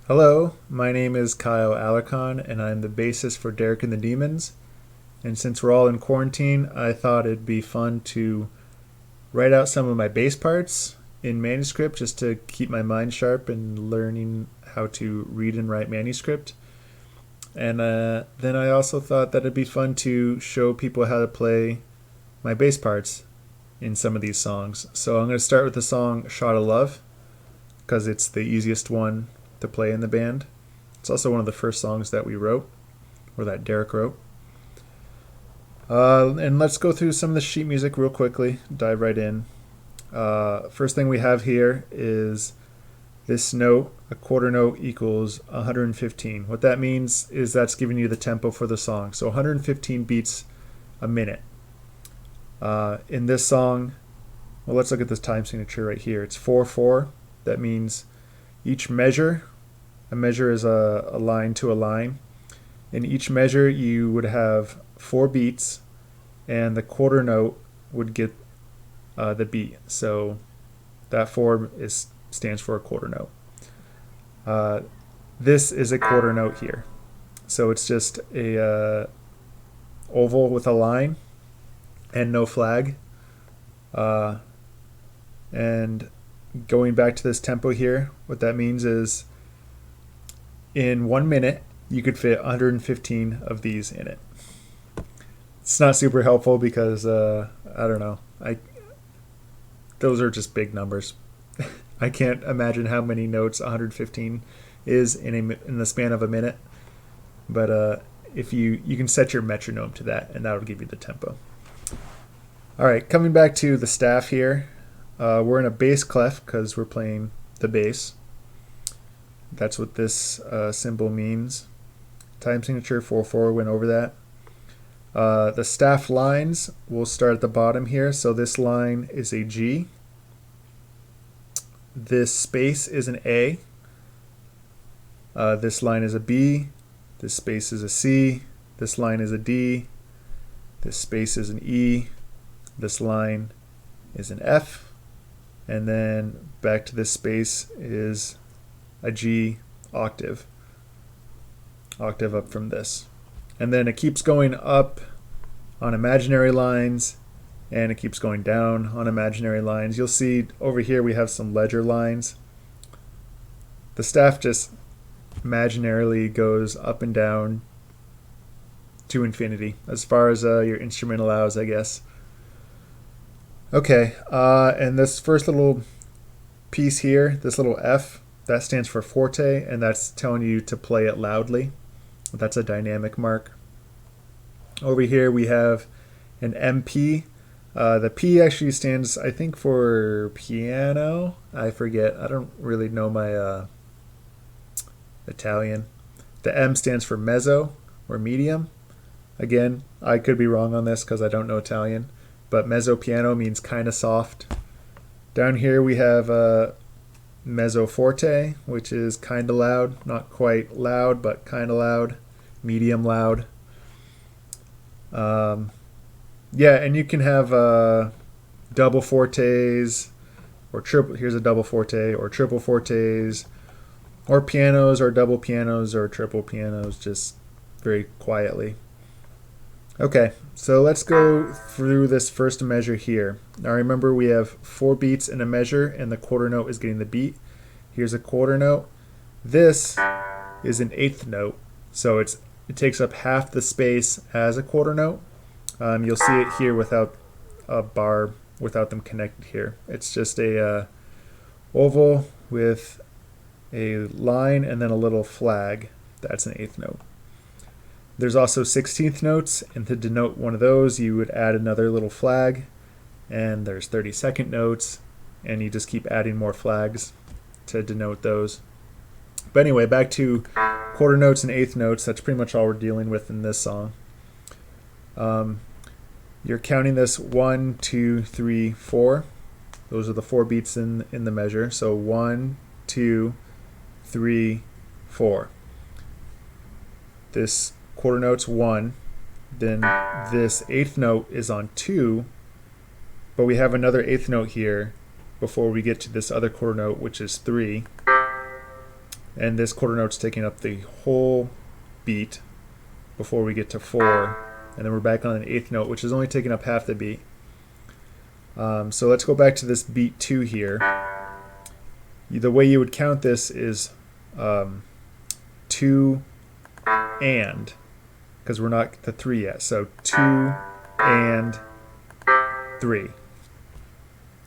Hello, my name is Kyle Alarcon, and I'm the bassist for Derek and the Demons. And since we're all in quarantine, I thought it'd be fun to write out some of my bass parts in manuscript just to keep my mind sharp and learning how to read and write manuscript. And then I also thought that it'd be fun to show people how to play my bass parts in some of these songs. So I'm going to start with the song Shot of Love because it's the easiest one to play in the band. It's also one of the first songs that we wrote, or that Derek wrote. And let's go through some of the sheet music real quickly, dive right in. First thing we have here is this note, a quarter note equals 115. What that means is that's giving you the tempo for the song. So 115 beats a minute. In this song, well, let's look at this time signature right here. It's 4/4. That means each measure, a measure is a line to a line. In each measure, you would have 4 beats, and the quarter note would get the beat. So that 4 stands for a quarter note. This is a quarter note here. So it's just a oval with a line and no flag. And going back to this tempo here, what that means is in 1 minute, you could fit 115 of these in it. It's not super helpful because, I don't know, those are just big numbers. I can't imagine how many notes 115 is in the span of a minute. But if you can set your metronome to that, and that'll give you the tempo. All right, coming back to the staff here. We're in a bass clef because we're playing the bass. That's what this symbol means. Time signature 4/4, went over that. The staff lines will start at the bottom here. So this line is a G. This space is an A. This line is a B. This space is a C. This line is a D. This space is an E. This line is an F. And then back to this space is a G octave up from this. And then it keeps going up on imaginary lines, and it keeps going down on imaginary lines. You'll see over here we have some ledger lines. The staff just imaginarily goes up and down to infinity, as far as your instrument allows, I guess. Okay, and this first little piece here, this little F, that stands for forte, and that's telling you to play it loudly. That's a dynamic mark. Over here we have an MP. The P actually stands, I think, for piano. I forget. I don't really know my Italian. The M stands for mezzo, or medium. Again, I could be wrong on this because I don't know Italian. But mezzo piano means kind of soft. Down here we have Mezzo Forte, which is kind of loud. Not quite loud, but kind of loud. Medium loud. Yeah, and you can have double fortes, or triple. Here's a double forte, or triple fortes, or pianos, or double pianos, or triple pianos, just very quietly. Okay, so let's go through this first measure here. Now remember, we have 4 beats in a measure, and the quarter note is getting the beat. Here's a quarter note. This is an eighth note, so it takes up half the space as a quarter note. You'll see it here without a bar, without them connected here. It's just a oval with a line and then a little flag. That's an eighth note. There's also 16th notes, and to denote one of those, you would add another little flag. And there's 32nd notes, and you just keep adding more flags to denote those. But anyway, back to quarter notes and eighth notes. That's pretty much all we're dealing with in this song. You're counting this 1, 2, 3, 4. Those are the 4 beats in the measure. So 1, 2, 3, 4. This quarter note's 1, then this eighth note is on 2, but we have another eighth note here before we get to this other quarter note, which is 3. and this quarter note's taking up the whole beat before we get to 4, and then we're back on an 8th note, which is only taking up half the beat. So let's go back to this beat 2 here. The way you would count this is 2 and, because we're not the 3 yet. So 2 and 3.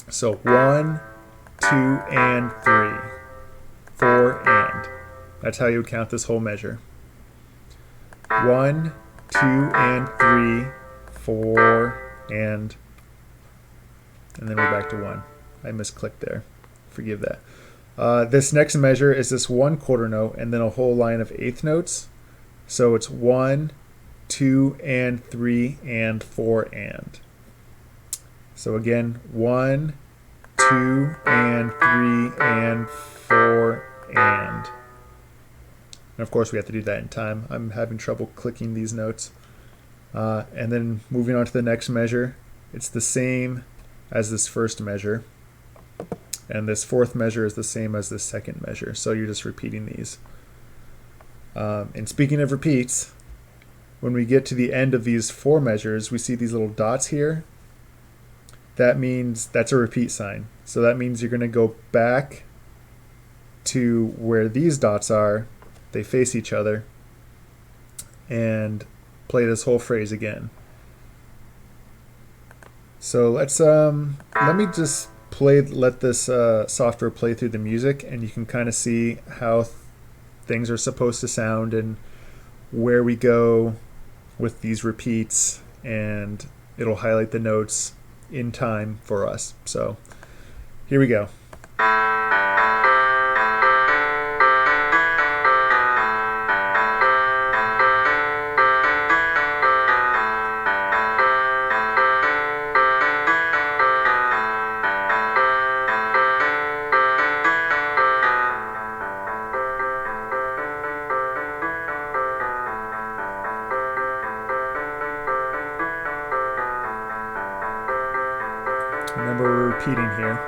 So 1, 2 and 3. 4 and. That's how you would count this whole measure. 1, 2 and 3, 4 and then we're back to 1. I misclicked there. Forgive that. This next measure is this 1 quarter note and then a whole line of 8th notes. So it's 1, 2 and 3 and 4 and. So again, 1, 2 and 3 and 4 and. And of course we have to do that in time. I'm having trouble clicking these notes. And then moving on to the next measure, it's the same as this first measure. And this 4th measure is the same as this 2nd measure. So you're just repeating these. And speaking of repeats, when we get to the end of these 4 measures, we see these little dots here. That means that's a repeat sign. So that means you're going to go back to where these dots are. They face each other. And play this whole phrase again. So let's let me just let this software play through the music, and you can kind of see how things are supposed to sound and where we go with these repeats, and it'll highlight the notes in time for us. So here we go. Remember, we're repeating here.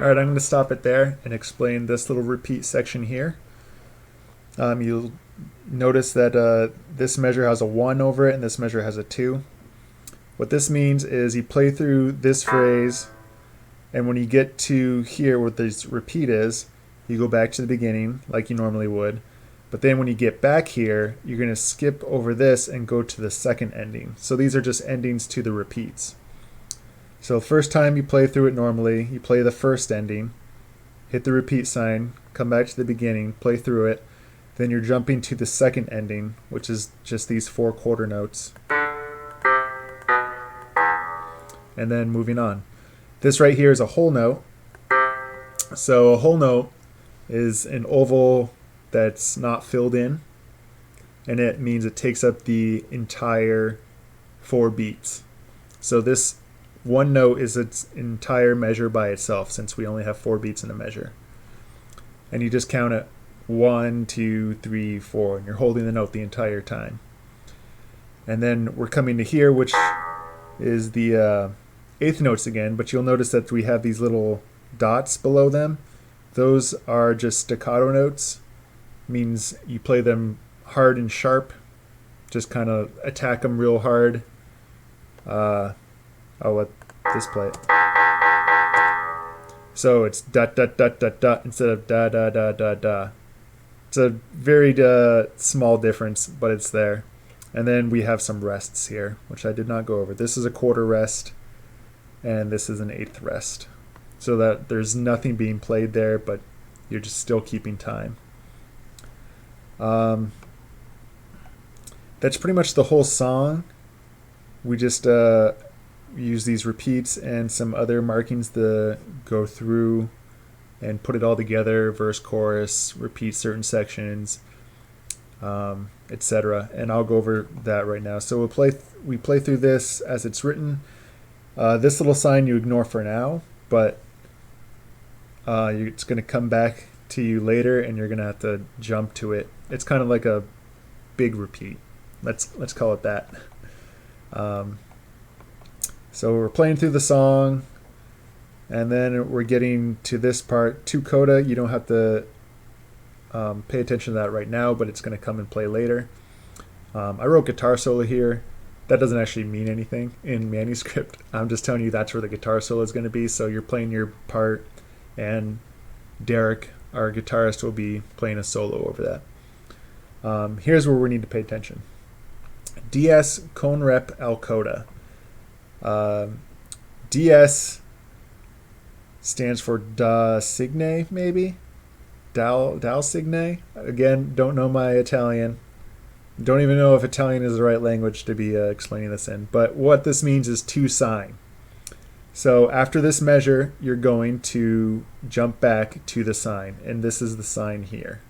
Alright, I'm going to stop it there and explain this little repeat section here. You'll notice that this measure has a 1 over it and this measure has a 2. What this means is you play through this phrase, and when you get to here where this repeat is, you go back to the beginning like you normally would. But then when you get back here, you're going to skip over this and go to the 2nd ending. So these are just endings to the repeats. So the first time you play through it normally, you play the first ending, hit the repeat sign, come back to the beginning, play through it, then you're jumping to the 2nd ending, which is just these 4 quarter notes, and then moving on. This right here is a whole note. So a whole note is an oval that's not filled in, and it means it takes up the entire 4 beats. So this 1 note is its entire measure by itself, since we only have 4 beats in a measure. And you just count it 1, 2, 3, 4, and you're holding the note the entire time. And then we're coming to here, which is the 8th notes again, but you'll notice that we have these little dots below them. Those are just staccato notes. Means you play them hard and sharp, just kind of attack them real hard. I'll let this play it. So it's dot dot dot dot dot instead of da da da da da. It's a very small difference, but it's there. And then we have some rests here, which I did not go over. This is a quarter rest, and this is an 8th rest. So that there's nothing being played there, but you're just still keeping time. That's pretty much the whole song. We just use these repeats and some other markings to go through and put it all together, verse, chorus, repeat certain sections. etc. And I'll go over that right now. So we play through this as it's written. This little sign you ignore for now, but it's going to come back to you later, and you're going to have to jump to it. It's kind of like a big repeat. Let's call it that. Um, so we're playing through the song, and then we're getting to this part. To coda, you don't have to pay attention to that right now, but it's going to come and play later. I wrote guitar solo here. That doesn't actually mean anything in manuscript. I'm just telling you that's where the guitar solo is going to be. So you're playing your part, and Derek, our guitarist, will be playing a solo over that. Here's where we need to pay attention. DS con rep al coda. DS stands for da signe, maybe? Dal signe? Again, don't know my Italian. Don't even know if Italian is the right language to be explaining this in. But what this means is to sign. So after this measure, you're going to jump back to the sign. And this is the sign here.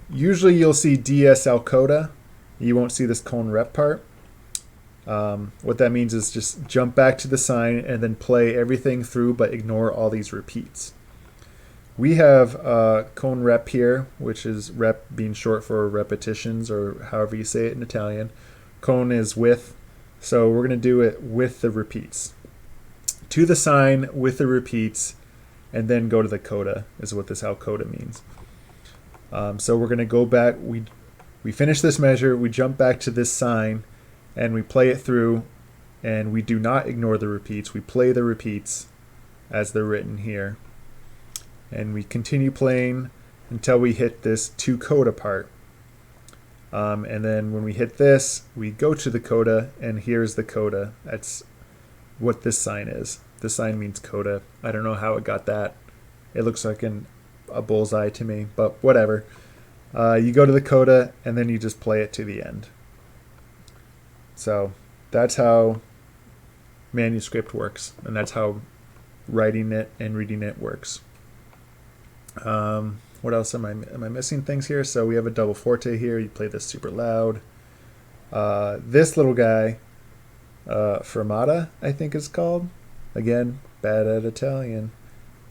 Usually you'll see DS al coda. You won't see this con rep part. What that means is just jump back to the sign and then play everything through, but ignore all these repeats. We have con rep here, which is rep being short for repetitions, or however you say it in Italian. Con is with, so we're going to do it with the repeats. To the sign with the repeats, and then go to the coda is what this al coda means. So we're going to go back. We finish this measure, we jump back to this sign, and we play it through, and we do not ignore the repeats. We play the repeats as they're written here. And we continue playing until we hit this to coda part. And then when we hit this, we go to the coda, and here's the coda. That's what this sign is. This sign means coda. I don't know how it got that. It looks like a bullseye to me, but whatever. You go to the coda, and then you just play it to the end. So that's how manuscript works, and that's how writing it and reading it works. What else am I missing things here? So we have a double forte here. You play this super loud. This little guy, fermata, I think it's called. Again, bad at Italian.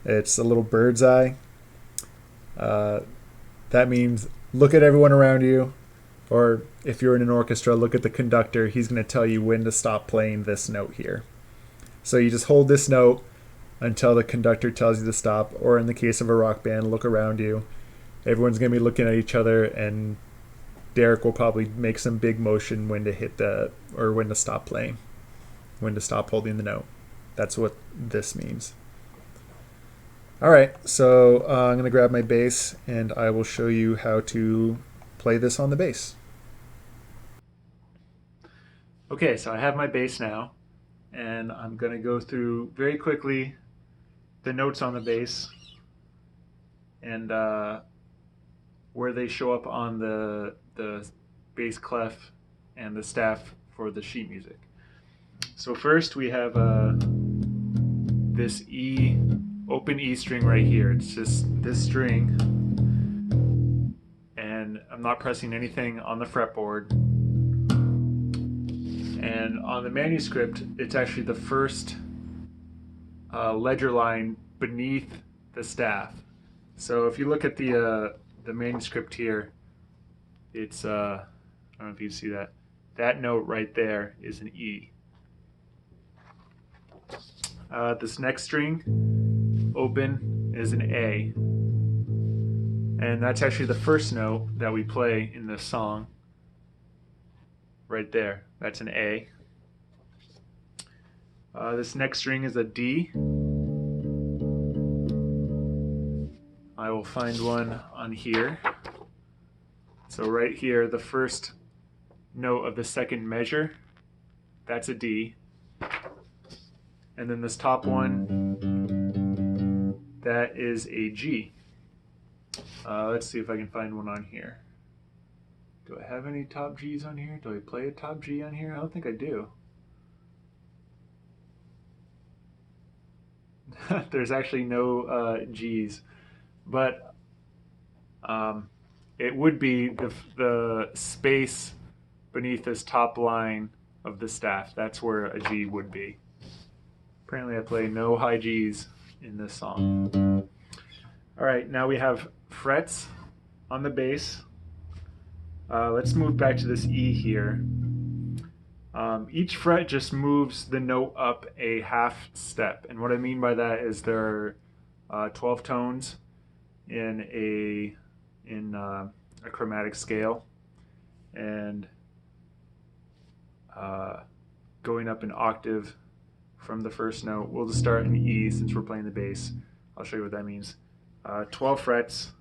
It's a little bird's eye. That means look at everyone around you, or if you're in an orchestra, look at the conductor. He's going to tell you when to stop playing this note here. So you just hold this note until the conductor tells you to stop, or in the case of a rock band, look around you. Everyone's going to be looking at each other, and Derek will probably make some big motion when to hit or when to stop playing, when to stop holding the note. That's what this means. All right, so I'm going to grab my bass, and I will show you how to play this on the bass. Okay, so I have my bass now, and I'm going to go through very quickly the notes on the bass and where they show up on the bass clef and the staff for the sheet music. So first we have this E, open E string right here. It's just this string, and I'm not pressing anything on the fretboard. And on the manuscript, it's actually the first ledger line beneath the staff. So if you look at the manuscript here, it's I don't know if you see that. That note right there is an E. This next string, open, is an A. And that's actually the first note that we play in this song. Right there, that's an A. This next string is a D. I will find one on here. So right here, the first note of the second measure, that's a D. And then this top one, that is a G. Let's see if I can find one on here. Do I have any top Gs on here? Do I play a top G on here? I don't think I do. There's actually no Gs. But it would be the space beneath this top line of the staff. That's where a G would be. Apparently I play no high Gs in this song. All right, now we have frets on the bass. Let's move back to this E here. Each fret just moves the note up a half step. And what I mean by that is there are 12 tones in a chromatic scale. And going up an octave from the first note. We'll just start in E since we're playing the bass. I'll show you what that means. 12 frets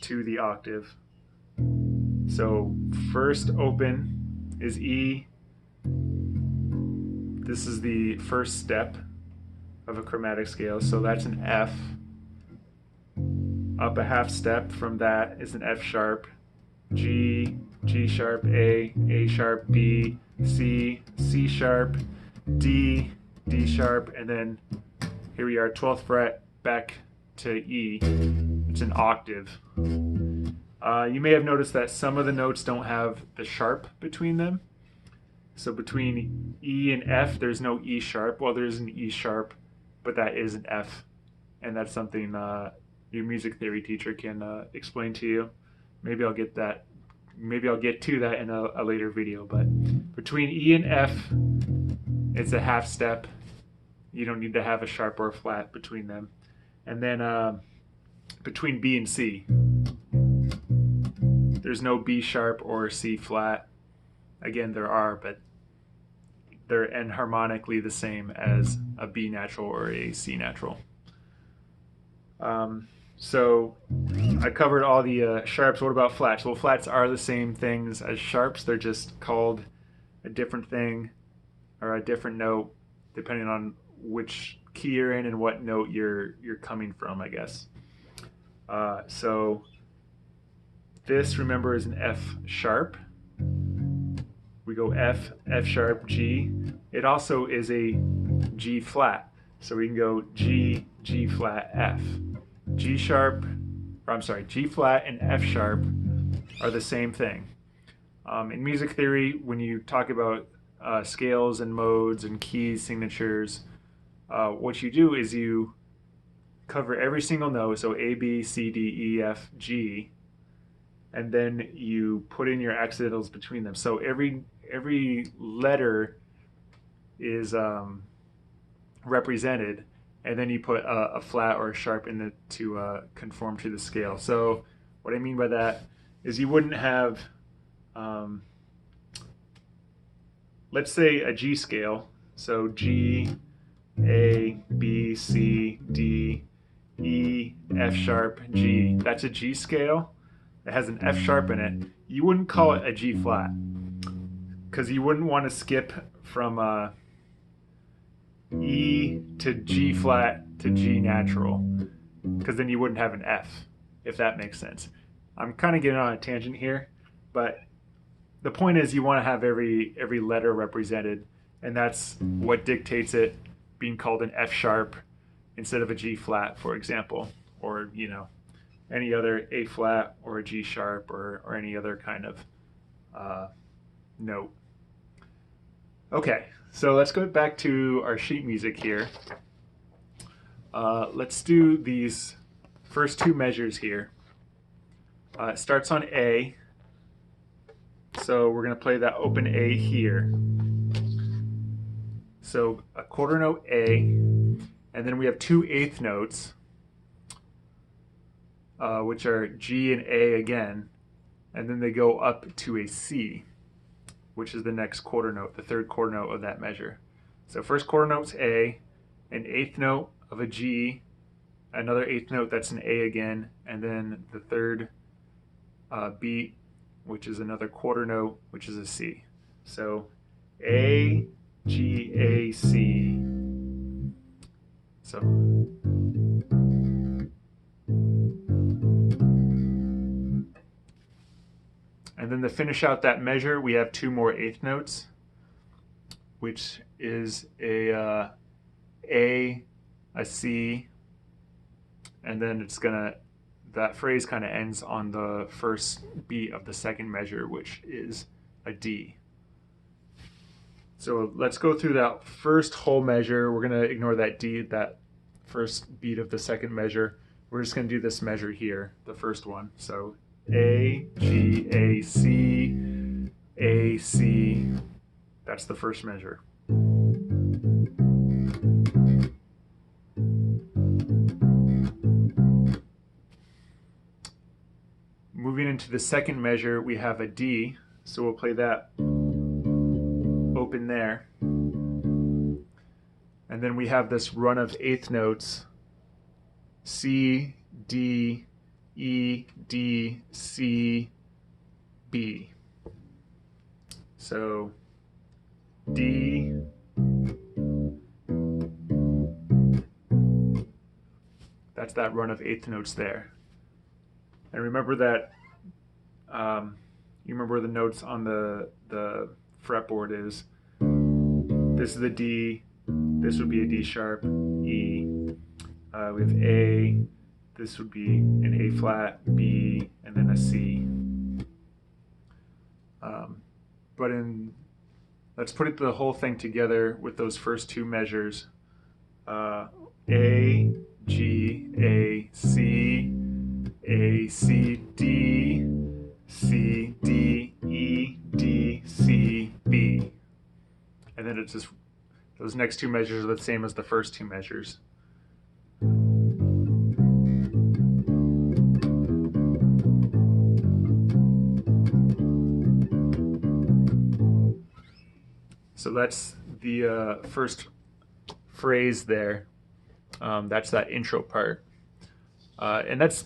to the octave. So first open is E. This is the first step of a chromatic scale, so that's an F. Up a half step from that is an F sharp, G, G sharp, A sharp, B, C, C sharp, D, D sharp, and then here we are, 12th fret back to E. It's an octave. You may have noticed that some of the notes don't have the sharp between them. So between E and F, there's no E sharp. Well, there's an E sharp, but that is an F. And that's something your music theory teacher can explain to you. Maybe I'll get that. Maybe I'll get to that in a later video. But between E and F, it's a half step. You don't need to have a sharp or a flat between them. And then between B and C, there's no B sharp or C flat. Again, there are, but they're enharmonically the same as a B natural or a C natural. So I covered all the sharps. What about flats? Well, flats are the same things as sharps. They're just called a different thing or a different note depending on which key you're in and what note you're coming from, I guess. So this, remember, is an F sharp. We go F, F sharp, G. It also is a G flat. So we can go G, G flat, F. G sharp, or I'm sorry, G flat and F sharp are the same thing. In music theory, when you talk about scales and modes and keys, signatures, what you do is you cover every single note, so A, B, C, D, E, F, G, and then you put in your accidentals between them. So every letter is represented, and then you put a flat or a sharp in it to conform to the scale. So what I mean by that is you wouldn't have, let's say, a G scale. So G, A, B, C, D, E, F sharp, G. That's a G scale. It has an F sharp in it. You wouldn't call it a G flat because you wouldn't want to skip from E to G flat to G natural, because then you wouldn't have an F, if that makes sense. I'm kind of getting on a tangent here, but the point is you want to have every letter represented, and that's what dictates it being called an F sharp instead of a G flat, for example, or any other A flat or a G sharp or any other kind of note. Okay, so let's go back to our sheet music here. Let's do these first two measures here. It starts on A, so we're going to play that open A here. So a quarter note A, and then we have two eighth notes, which are G and A again, and then they go up to a C, which is the next quarter note, the third quarter note of that measure. So first quarter note's A, an eighth note of a G, another eighth note that's an A again, and then the third beat, which is another quarter note, which is a C. So A, G, A, C. So and then to finish out that measure, we have two more eighth notes, which is a C, and then that phrase kind of ends on the first beat of the second measure, which is a D. So let's go through that first whole measure. We're going to ignore that D, that first beat of the second measure. We're just going to do this measure here, the first one. So A, G, A, C, A, C. That's the first measure. Moving into the second measure, we have a D, so we'll play that open there. And then we have this run of eighth notes, C, D, E, D, C, B. So D, that's that run of eighth notes there. And remember that, you remember where the notes on the fretboard is. This is the D, this would be a D sharp, E. We have A, this would be an A flat, B, and then a C. Let's put the whole thing together with those first two measures. A, G, A, C, D, C, D, E, D, C, B. And then it's just, those next two measures are the same as the first two measures. So that's the first phrase there. That's that intro part. And that's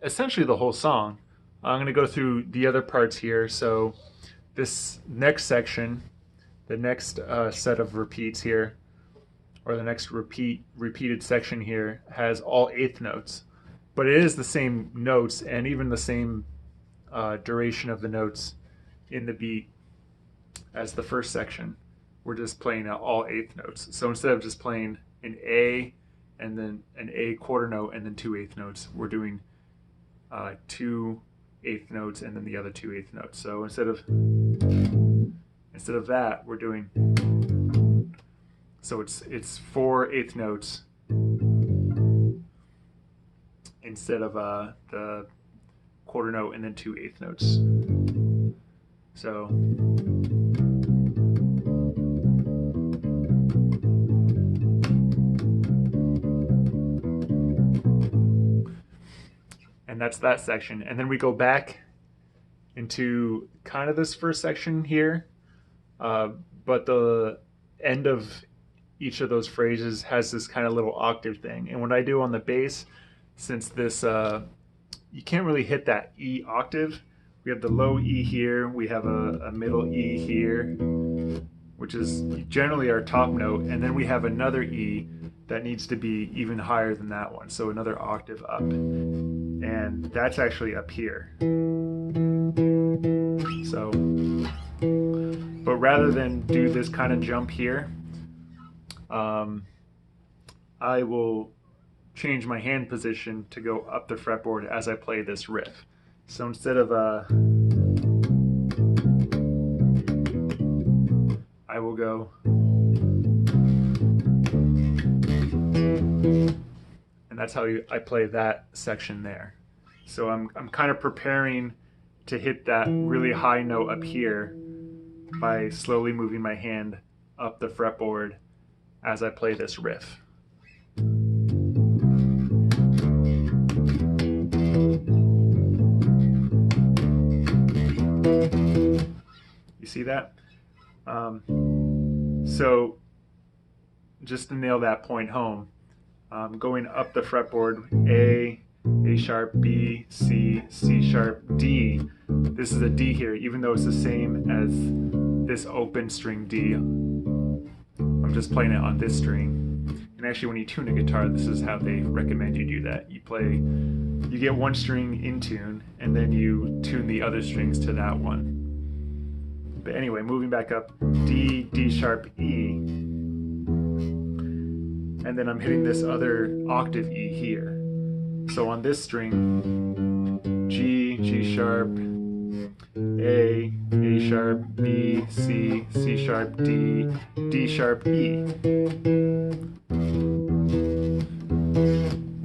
essentially the whole song. I'm going to go through the other parts here. So this next section, the next set of repeats here, or the next repeated section here, has all eighth notes. But it is the same notes and even the same duration of the notes in the beat as the first section. We're just playing out all eighth notes. So instead of just playing an A and then an A quarter note and then two eighth notes, we're doing two eighth notes and then the other two eighth notes. So instead of that, we're doing, so it's four eighth notes instead of the quarter note and then two eighth notes. So and that's that section. And then we go back into kind of this first section here, but the end of each of those phrases has this kind of little octave thing. And what I do on the bass, since this, you can't really hit that E octave. We have the low E here, we have a middle E here, which is generally our top note, and then we have another E that needs to be even higher than that one, so another octave up. And that's actually up here. So, but rather than do this kind of jump here, I will change my hand position to go up the fretboard as I play this riff. So instead of I will go, and that's how I play that section there. So I'm kind of preparing to hit that really high note up here by slowly moving my hand up the fretboard as I play this riff. You see that? So just to nail that point home, going up the fretboard, A sharp, B, C, C sharp, D. This is a D here, even though it's the same as this open string D. I'm just playing it on this string. And actually when you tune a guitar, this is how they recommend you do that. You get one string in tune, and then you tune the other strings to that one. But anyway, moving back up, D, D sharp, E. And then I'm hitting this other octave E here. So on this string, G, G sharp, A sharp, B, C, C sharp, D, D sharp, E.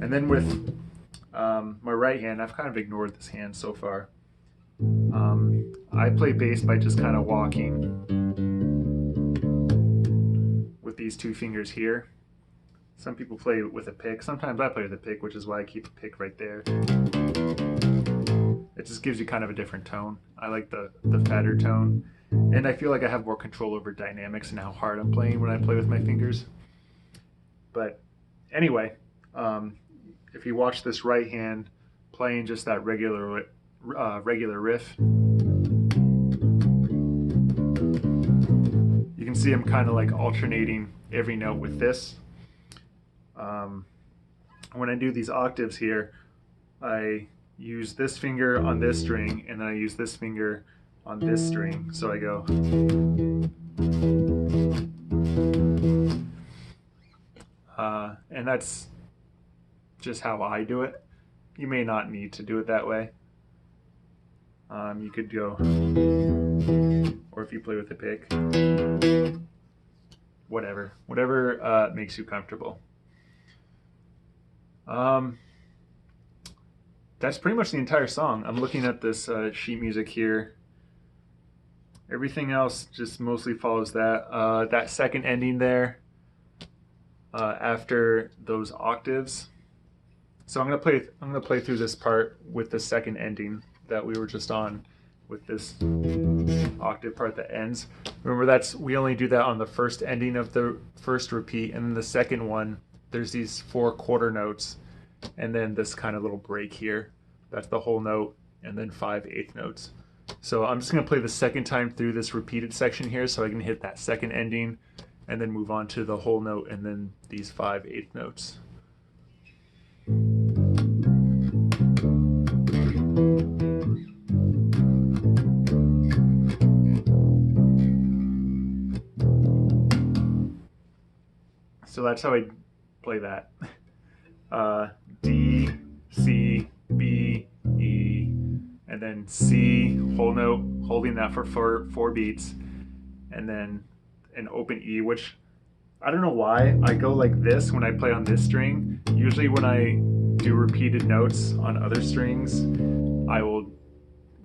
And then with my right hand, I've kind of ignored this hand so far. I play bass by just kind of walking with these two fingers here. Some people play with a pick. Sometimes I play with a pick, which is why I keep a pick right there. It just gives you kind of a different tone. I like the fatter tone. And I feel like I have more control over dynamics and how hard I'm playing when I play with my fingers. But anyway, if you watch this right hand playing just that regular riff, you can see I'm kind of like alternating every note with this. When I do these octaves here, I use this finger on this string, and then I use this finger on this string. So I go. And that's just how I do it. You may not need to do it that way. You could go, or if you play with a pick, whatever makes you comfortable. That's pretty much the entire song. I'm looking at this sheet music here. Everything else just mostly follows that. That second ending there after those octaves. So I'm gonna play through this part with the second ending that we were just on, with this octave part that ends. Remember, we only do that on the first ending of the first repeat, and then the second one, there's these 4 quarter notes, and then this kind of little break here. That's the whole note, and then 5 eighth notes. So I'm just gonna play the second time through this repeated section here, so I can hit that second ending, and then move on to the whole note, and then these 5 eighth notes. So that's how I play that. D, C, B, E, and then C, whole note, holding that for 4 beats, and then an open E, which I don't know why I go like this when I play on this string. Usually when I do repeated notes on other strings, I will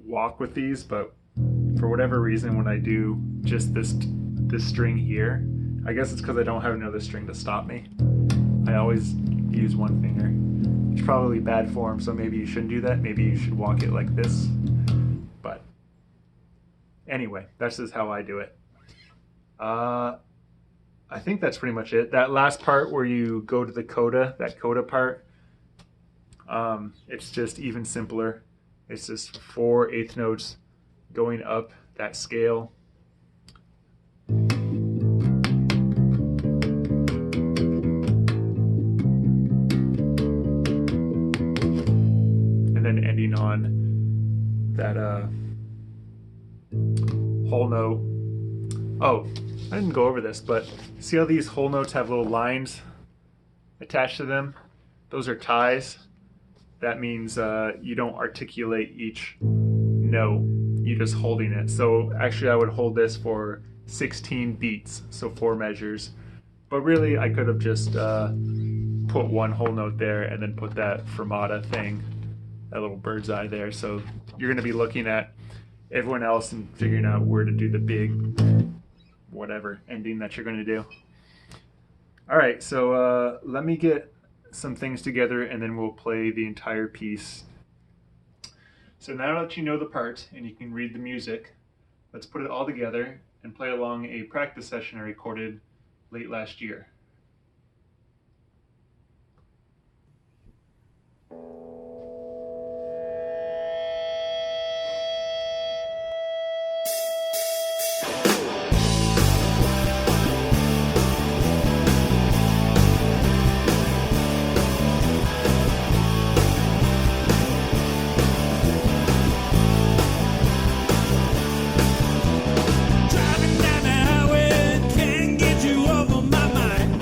walk with these, but for whatever reason, when I do just this string here, I guess it's because I don't have another string to stop me. I always use one finger. It's probably bad form, so maybe you shouldn't do that. Maybe you should walk it like this. But anyway, that's just how I do it. I think that's pretty much it. That last part where you go to the coda, that coda part, it's just even simpler. It's just 4 eighth notes going up that scale. And then ending on that whole note. Oh, I didn't go over this, but see how these whole notes have little lines attached to them? Those are ties. That means you don't articulate each note, you're just holding it. So actually I would hold this for 16 beats, so 4 measures. But really I could have just put one whole note there and then put that fermata thing, that little bird's eye there. So you're gonna be looking at everyone else and figuring out where to do the big whatever ending that you're going to do. All right, so let me get some things together and then we'll play the entire piece. So now that you know the part and you can read the music, let's put it all together and play along a practice session I recorded late last year. Driving down the highway can't get you over my mind.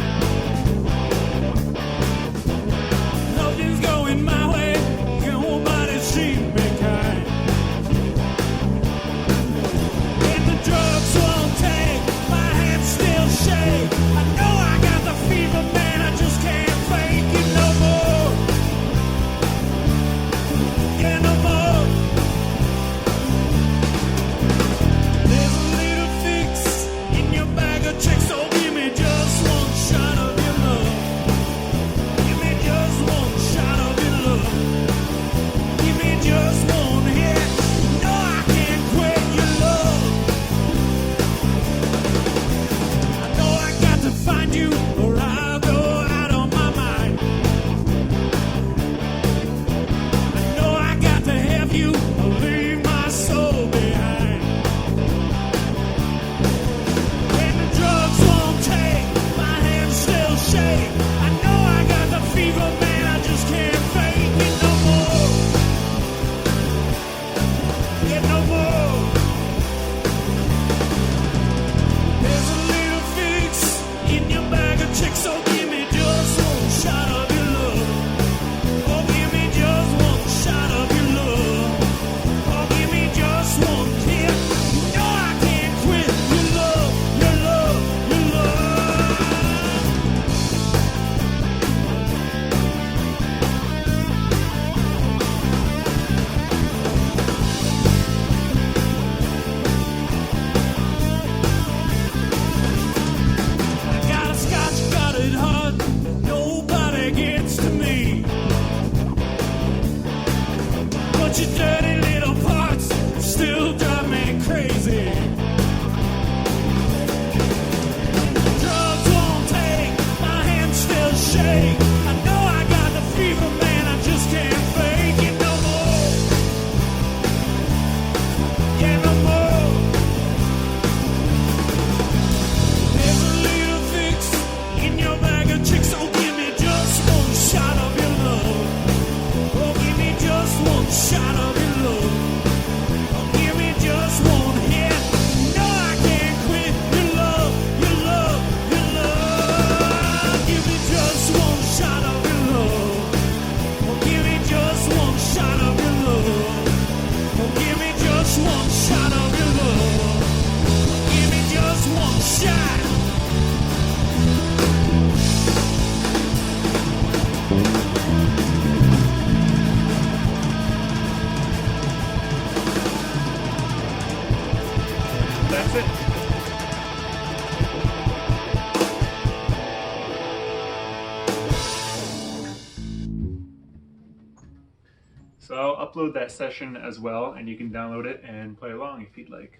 that's it. So I'll upload that session as well, and you can download it and play along if you'd like.